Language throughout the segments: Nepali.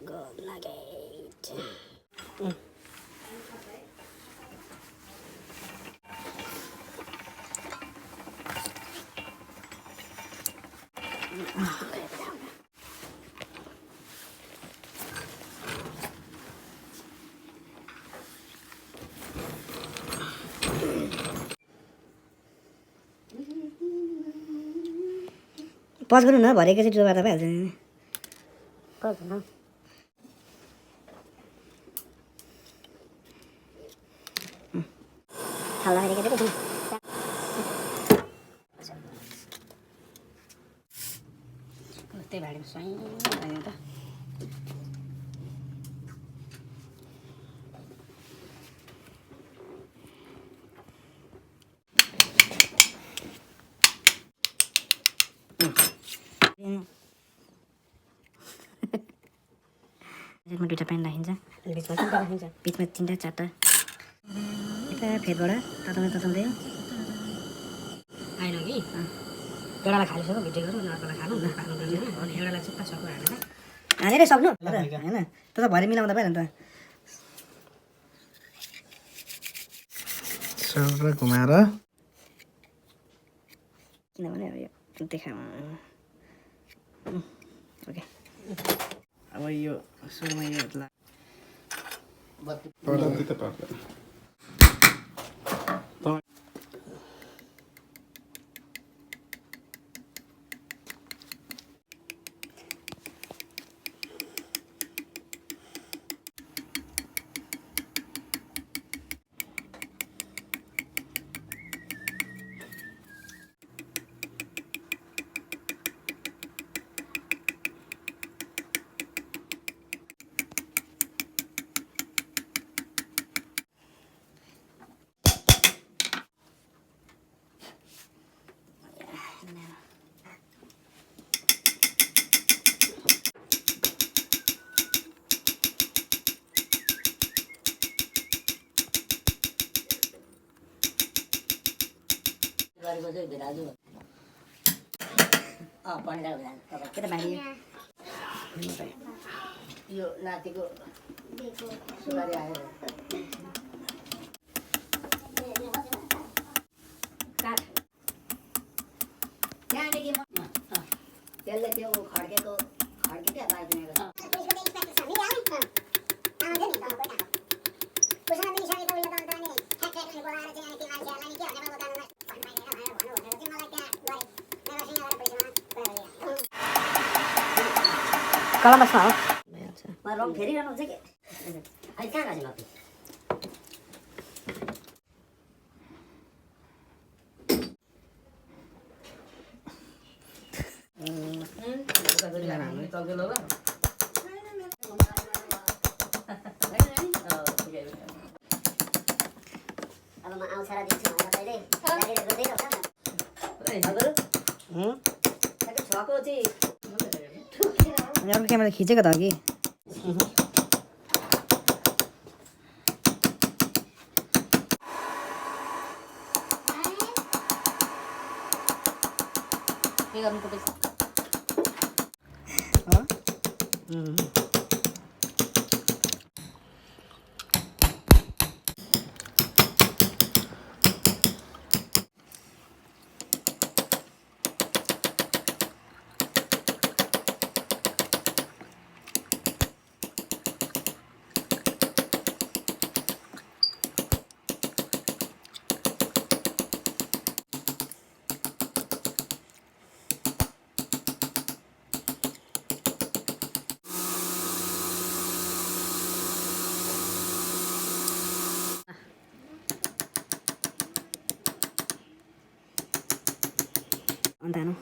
Good nugget. पज गर्नु न भरेको चाहिँ डुबा त भइहाल्छ नि पज न खाला हेरेको चाहिँ त्यही भाडीमा स्वाइँ भन्यो त बिचमा दुईवटा प्यान्ट राखिन्छ बिचमा तिनवटा राखिन्छ बिचमा तिनवटा चारवटा यता फेदबाट तताउँदै आएन कि एउटालाई खालिसक्यो भिडियो गरौँ अर्कोलाई खानु अनि एउटालाई चुप्पा सक्नु हालेरै सक्नु होइन त्यो त भरे मिलाउँदा भयो नि त घुमाएर किनभने अब यो देखामा ओके अब यो सुरुमा यो यो नातिको सुपारी आयो त्यहाँदेखि त्यसले त्यो खड्केको खड्के कलम बस्मा हो रङ फेरिरहनु हुन्छ कि अहिले कहाँ गएको माथि अब म आउँछ र दिन्छु भनेर कहिले गर्दै छको चाहिँ अर्को क्यामेरा खिचेको त अघि के गर्नु पर्छ अन्त नो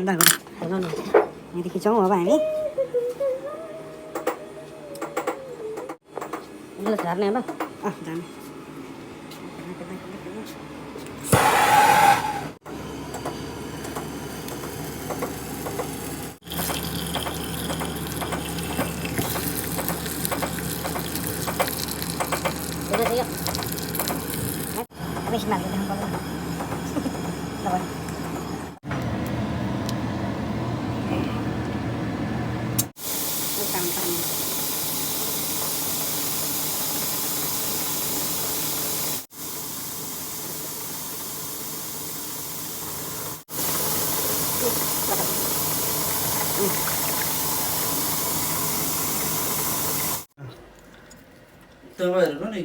यहाँदेखि खिचौँ अब हामी झार्ने अब झार्ने बेसी लाग्यो देखाउनु पर्दैन तपाईँहरू नि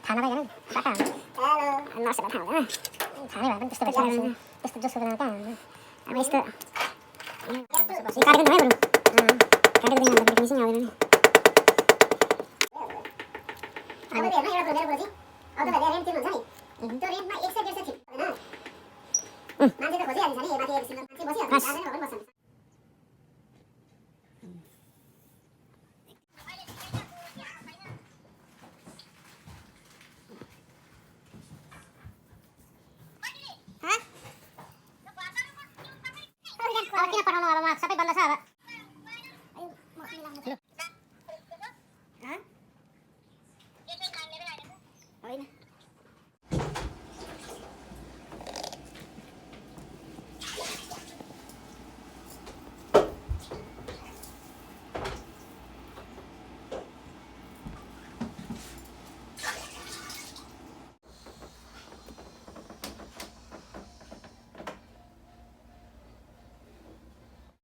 खाना त हेर्नु बाटा नर्सहरू थाहा हुँदैन खानै भए पनि त्यस्तो भइसक्यो त्यस्तो जसो बेला कहाँ हुन्छ अब यस्तो काटेको भयो बरु काटेको दिन अन्त फिनिसिङ आउँदैन नि अब हेर्नु एउटा मेरो बोजी अब त रेन्ट तिर्नु हुन्छ नि त्यो रेन्टमा 100 150 थियो हैन मान्छे त खोजिहाल्छ नि माथि एक सिंगल मान्छे बसिहाल्छ जाँदैन भए पनि बस्छ किन पठाउनु अब सबै बन्द छ अब